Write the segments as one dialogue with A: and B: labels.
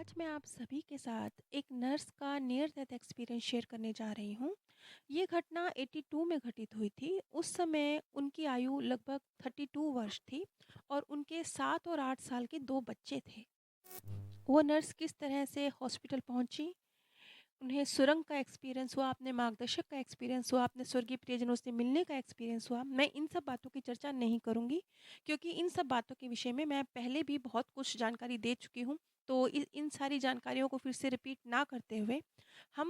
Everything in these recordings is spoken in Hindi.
A: आज मैं आप सभी के साथ एक नर्स का नियर डेथ एक्सपीरियंस शेयर करने जा रही हूँ। ये घटना 82 में घटित हुई थी। उस समय उनकी आयु लगभग 32 वर्ष थी और उनके 7 और 8 साल के 2 बच्चे थे। वो नर्स किस तरह से हॉस्पिटल पहुंची, उन्हें सुरंग का एक्सपीरियंस हुआ, अपने मार्गदर्शक का एक्सपीरियंस हुआ, अपने स्वर्गीय प्रियजनों से मिलने का एक्सपीरियंस हुआ। मैं इन सब बातों की चर्चा नहीं करूंगी क्योंकि इन सब बातों के विषय में मैं पहले भी बहुत कुछ जानकारी दे चुकी हूँ। तो इन सारी जानकारियों को फिर से रिपीट ना करते हुए हम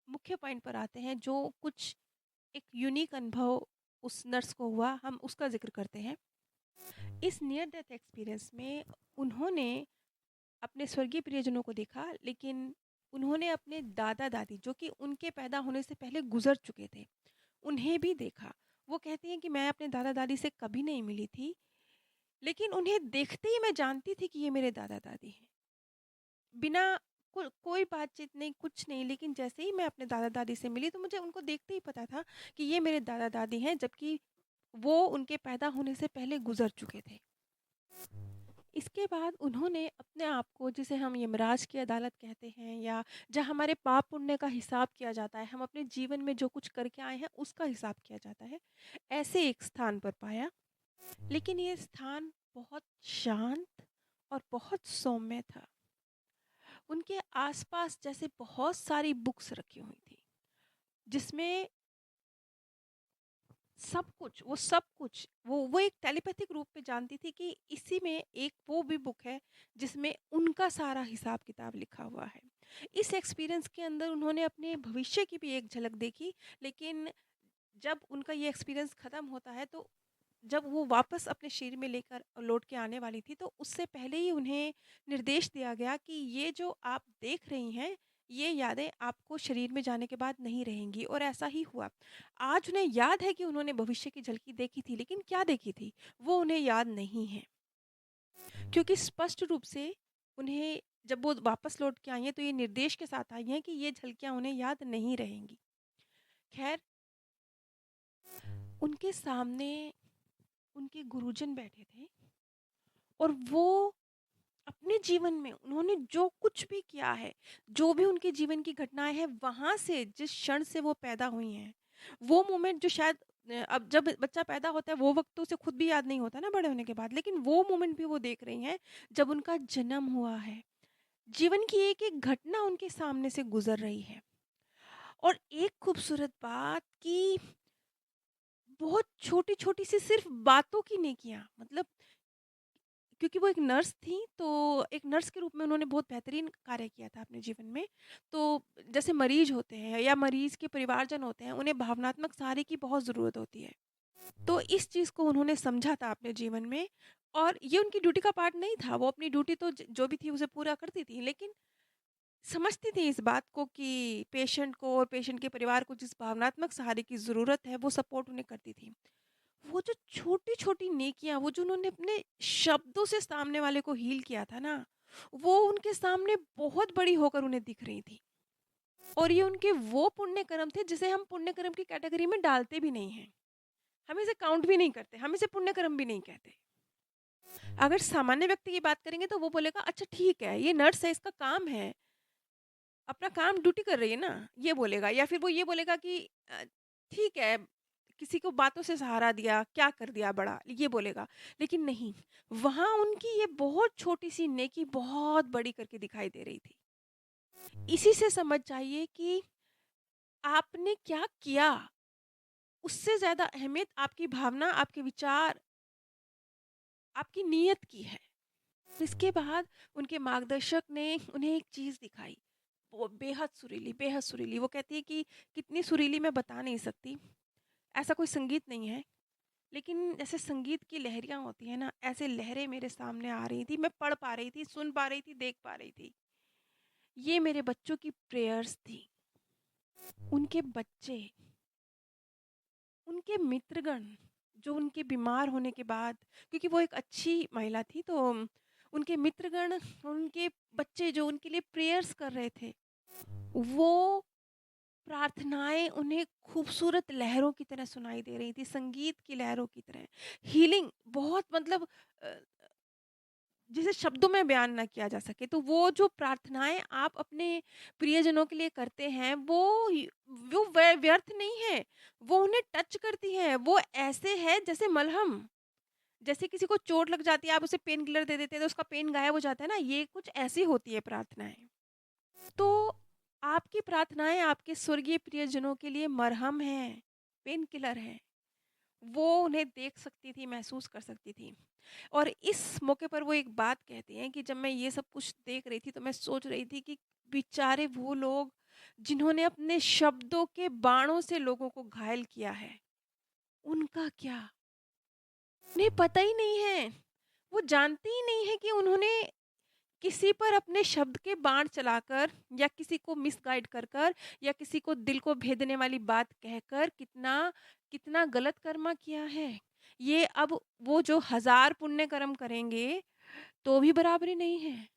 A: मुख्य पॉइंट पर आते हैं। जो कुछ एक यूनिक अनुभव उस नर्स को हुआ, हम उसका जिक्र करते हैं। इस नियर डेथ एक्सपीरियंस में उन्होंने अपने स्वर्गीय प्रियजनों को देखा, लेकिन उन्होंने अपने दादा-दादी जो कि उनके पैदा होने से पहले गुज़र चुके थे, उन्हें भी देखा। वो कहती हैं कि मैं अपने दादा-दादी से कभी नहीं मिली थी, लेकिन उन्हें देखते ही मैं जानती थी कि ये मेरे दादा-दादी हैं। बिना कोई बातचीत नहीं, कुछ नहीं, लेकिन जैसे ही मैं अपने दादा-दादी से मिली तो मुझे उनको देखते ही पता था कि ये मेरे दादा-दादी हैं, जबकि वो उनके पैदा होने से पहले गुज़र चुके थे। इसके बाद उन्होंने अपने आप को, जिसे हम यमराज की अदालत कहते हैं या जहाँ हमारे पाप पुण्य का हिसाब किया जाता है, हम अपने जीवन में जो कुछ करके आए हैं उसका हिसाब किया जाता है, ऐसे एक स्थान पर पाया। लेकिन ये स्थान बहुत शांत और बहुत सौम्य था। उनके आसपास जैसे बहुत सारी बुक्स रखी हुई थी, जिसमें सब कुछ, वो सब कुछ, वो एक टेलीपैथिक रूप में जानती थी कि इसी में एक वो भी बुक है जिसमें उनका सारा हिसाब किताब लिखा हुआ है। इस एक्सपीरियंस के अंदर उन्होंने अपने भविष्य की भी एक झलक देखी। लेकिन जब उनका ये एक्सपीरियंस ख़त्म होता है, तो जब वो वापस अपने शरीर में लेकर लौट के आने वाली थी, तो उससे पहले ही उन्हें निर्देश दिया गया कि ये जो आप देख रही हैं, ये यादें आपको शरीर में जाने के बाद नहीं रहेंगी। और ऐसा ही हुआ। आज उन्हें याद है कि उन्होंने भविष्य की झलकी देखी थी, लेकिन क्या देखी थी, वो उन्हें याद नहीं है। क्योंकि स्पष्ट रूप से उन्हें, जब वो वापस लौट के आई हैं, तो ये निर्देश के साथ आई हैं कि ये झलकियाँ उन्हें याद नहीं रहेंगी। खैर, उनके सामने उनके गुरुजन बैठे थे और वो अपने जीवन में उन्होंने जो कुछ भी किया है, जो भी उनके जीवन की घटनाएँ हैं, वहाँ से जिस क्षण से वो पैदा हुई हैं, वो मोमेंट जो शायद अब जब बच्चा पैदा होता है, वो वक़्त तो उसे खुद भी याद नहीं होता ना बड़े होने के बाद, लेकिन वो मोमेंट भी वो देख रही हैं, जब उनका जन्म हुआ है। जीवन की एक-एक घटना उनके सामने से गुज़र रही है। और एक खूबसूरत बात कि बहुत छोटी-छोटी सी सिर्फ़ बातों की नेकियाँ, मतलब क्योंकि वो एक नर्स थी, तो एक नर्स के रूप में उन्होंने बहुत बेहतरीन कार्य किया था अपने जीवन में। तो जैसे मरीज़ होते हैं या मरीज़ के परिवारजन होते हैं, उन्हें भावनात्मक सहारे की बहुत ज़रूरत होती है। तो इस चीज़ को उन्होंने समझा था अपने जीवन में, और ये उनकी ड्यूटी का पार्ट नहीं था। वो अपनी ड्यूटी तो जो भी थी उसे पूरा करती थी, लेकिन समझती थी इस बात को कि पेशेंट को और पेशेंट के परिवार को जिस भावनात्मक सहारे की ज़रूरत है, वो सपोर्ट उन्हें करती थी। वो जो छोटी-छोटी नेकियाँ, वो जो उन्होंने अपने शब्दों से सामने वाले को हील किया था ना, वो उनके सामने बहुत बड़ी होकर उन्हें दिख रही थी। और ये उनके वो पुण्य कर्म थे जिसे हम पुण्य कर्म की कैटेगरी में डालते भी नहीं हैं। हम इसे काउंट भी नहीं करते, हम इसे पुण्य कर्म भी नहीं कहते। अगर सामान्य व्यक्ति की बात करेंगे तो वो बोलेगा अच्छा ठीक है, ये नर्स है, इसका काम है, अपना काम ड्यूटी कर रही है ना, ये बोलेगा। या फिर वो ये बोलेगा कि ठीक है, किसी को बातों से सहारा दिया, क्या कर दिया बड़ा, ये बोलेगा। लेकिन नहीं, वहाँ उनकी ये बहुत छोटी-सी नेकी बहुत बड़ी करके दिखाई दे रही थी। इसी से समझ जाइए कि आपने क्या किया, उससे ज़्यादा अहमियत आपकी भावना, आपके विचार, आपकी नीयत की है। इसके बाद उनके मार्गदर्शक ने उन्हें एक चीज़ दिखाई, वो बेहद सुरीली, बेहद सुरीली। वो कहती है कि कितनी सुरीली मैं बता नहीं सकती। ऐसा कोई संगीत नहीं है, लेकिन जैसे संगीत की लहरियाँ होती हैं ना, ऐसे लहरें मेरे सामने आ रही थी। मैं पढ़ पा रही थी, सुन पा रही थी, देख पा रही थी। ये मेरे बच्चों की प्रेयर्स थी। उनके बच्चे, उनके मित्रगण, जो उनके बीमार होने के बाद, क्योंकि वो एक अच्छी महिला थी, तो उनके मित्रगण, उनके बच्चे जो उनके लिए प्रेयर्स कर रहे थे, वो प्रार्थनाएँ उन्हें खूबसूरत लहरों की तरह सुनाई दे रही थी, संगीत की लहरों की तरह। हीलिंग बहुत, मतलब अ, जिसे शब्दों में बयान ना किया जा सके। तो वो जो प्रार्थनाएँ आप अपने प्रियजनों के लिए करते हैं, वो व्यर्थ नहीं है, वो उन्हें टच करती हैं। वो ऐसे है जैसे मलहम, जैसे किसी को चोट लग जाती है, आप उसे पेन किलर दे देते हैं, तो उसका पेन गायब हो जाता है ना, ये कुछ ऐसी होती है प्रार्थनाएँ। तो आपकी प्रार्थनाएँ आपके स्वर्गीय प्रियजनों के लिए मरहम हैं, पेन किलर हैं। वो उन्हें देख सकती थी, महसूस कर सकती थी। और इस मौके पर वो एक बात कहती हैं कि जब मैं ये सब कुछ देख रही थी, तो मैं सोच रही थी कि बेचारे वो लोग जिन्होंने अपने शब्दों के बाणों से लोगों को घायल किया है, उनका क्या? उन्हें पता ही नहीं है। वो जानते ही नहीं है कि उन्होंने किसी पर अपने शब्द के बाण चलाकर, या किसी को मिसगाइड कर कर, या किसी को दिल को भेदने वाली बात कहकर कितना कितना गलत कर्मा किया है। ये अब वो जो 1000 पुण्य कर्म करेंगे, तो भी बराबरी नहीं है।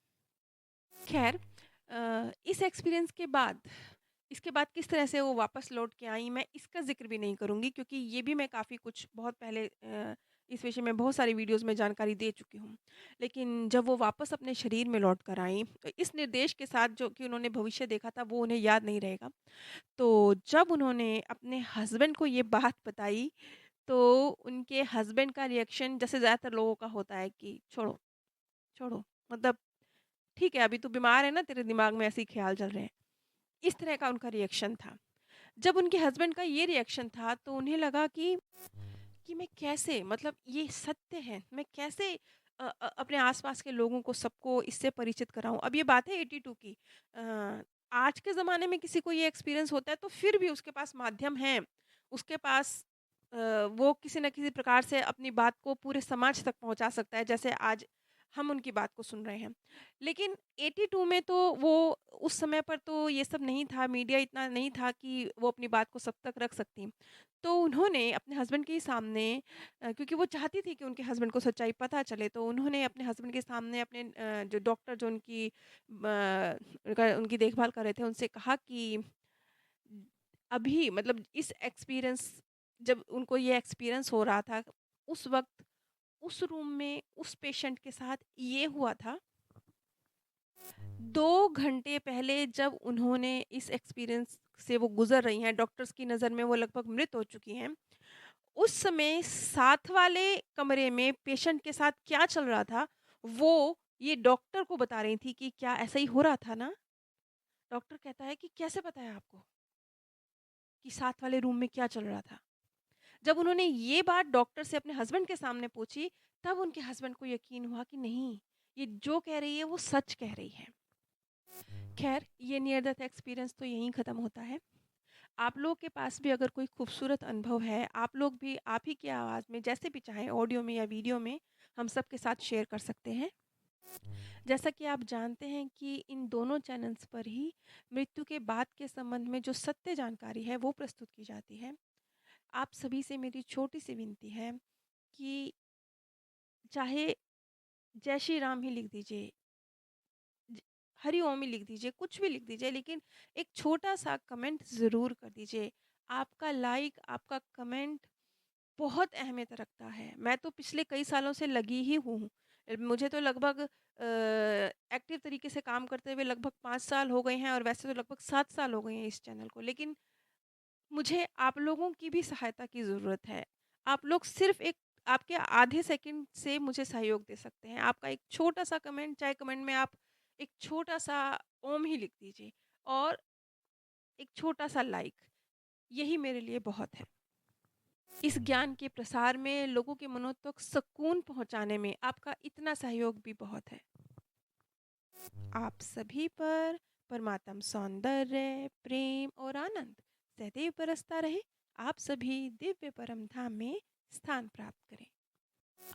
A: खैर, इस एक्सपीरियंस के बाद, इसके बाद किस तरह से वो वापस लौट के आई, मैं इसका ज़िक्र भी नहीं करूँगी, क्योंकि ये भी मैं काफ़ी कुछ बहुत पहले इस विषय में बहुत सारी वीडियोज़ में जानकारी दे चुकी हूँ। लेकिन जब वो वापस अपने शरीर में लौट कर आईं, इस निर्देश के साथ जो कि उन्होंने भविष्य देखा था, वो उन्हें याद नहीं रहेगा। तो जब उन्होंने अपने हस्बैंड को ये बात बताई, तो उनके हस्बैंड का रिएक्शन जैसे ज़्यादातर लोगों का होता है कि छोड़ो, छोड़ो, मतलब ठीक है, अभी तू बीमार है ना, तेरे दिमाग में ऐसे ही ख़्याल चल रहे हैं। इस तरह का उनका रिएक्शन था। जब उनके हस्बैंड का ये रिएक्शन था, तो उन्हें लगा कि मैं कैसे, मतलब ये सत्य है, मैं कैसे अपने आस-पास के लोगों को, सबको इससे परिचित कराऊँ। अब ये बात है 82 की। आज के ज़माने में किसी को ये एक्सपीरियंस होता है, तो फिर भी उसके पास माध्यम है, उसके पास अ, वो किसी न किसी प्रकार से अपनी बात को पूरे समाज तक पहुँचा सकता है, जैसे आज हम उनकी बात को सुन रहे हैं। लेकिन 82 में तो वो, उस समय पर तो ये सब नहीं था, मीडिया इतना नहीं था कि वो अपनी बात को सब तक रख सकतीं। तो उन्होंने अपने हस्बैंड के सामने, क्योंकि वो चाहती थी कि उनके हस्बैंड को सच्चाई पता चले, तो उन्होंने अपने हस्बैंड के सामने अपने जो डॉक्टर जो उनकी देखभाल कर रहे थे, उनसे कहा कि अभी, मतलब इस एक्सपीरियंस, जब उनको ये एक्सपीरियंस हो रहा था, उस वक़्त उस रूम में उस पेशेंट के साथ ये हुआ था। 2 घंटे पहले जब उन्होंने इस एक्सपीरियंस से वो गुज़र रही हैं, डॉक्टर्स की नज़र में वो लगभग मृत हो चुकी हैं। उस समय साथ वाले कमरे में पेशेंट के साथ क्या चल रहा था, वो ये डॉक्टर को बता रही थी कि क्या ऐसा ही हो रहा था ना? डॉक्टर कहता है कि कैसे पता है आपको कि साथ वाले रूम में क्या चल रहा था? जब उन्होंने ये बात डॉक्टर से अपने हस्बैंड के सामने पूछी, तब उनके हस्बैंड को यकीन हुआ कि नहीं, ये जो कह रही है वो सच कह रही है। खैर, ये नियर डेथ एक्सपीरियंस तो यहीं ख़त्म होता है। आप लोगों के पास भी अगर कोई खूबसूरत अनुभव है, आप लोग भी आप ही की आवाज़ में, जैसे भी चाहें, ऑडियो में या वीडियो में, हम सबके साथ शेयर कर सकते हैं। जैसा कि आप जानते हैं कि इन दोनों चैनल्स पर ही मृत्यु के बाद के संबंध में जो सत्य जानकारी है, वो प्रस्तुत की जाती है। आप सभी से मेरी छोटी-सी विनती है कि चाहे जय श्री राम ही लिख दीजिए, ज हरि ओम ही लिख दीजिए, कुछ भी लिख दीजिए, लेकिन एक छोटा-सा कमेंट ज़रूर कर दीजिए। आपका लाइक, आपका कमेंट बहुत अहमियत रखता है। मैं तो पिछले कई सालों से लगी ही हूँ। मुझे तो लगभग एक्टिव तरीके से काम करते हुए लगभग 5 साल हो गए हैं, और वैसे तो लगभग 7 साल हो गए हैं इस चैनल को। लेकिन मुझे आप लोगों की भी सहायता की ज़रूरत है। आप लोग सिर्फ़ एक, आपके आधे सेकंड से मुझे सहयोग दे सकते हैं। आपका एक छोटा-सा कमेंट, चाहे कमेंट में आप एक छोटा-सा ओम ही लिख दीजिए, और एक छोटा-सा लाइक, यही मेरे लिए बहुत है। इस ज्ञान के प्रसार में, लोगों के मनों तक सुकून पहुँचाने में आपका इतना सहयोग भी बहुत है। आप सभी पर परमात्म सौंदर्य, प्रेम और आनंद सदैव बरसता रहे। आप सभी दिव्य परम धाम में स्थान प्राप्त करें।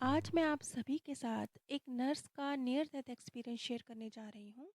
A: आज मैं आप सभी के साथ एक नर्स का नियर डेथ एक्सपीरियंस शेयर करने जा रही हूँ।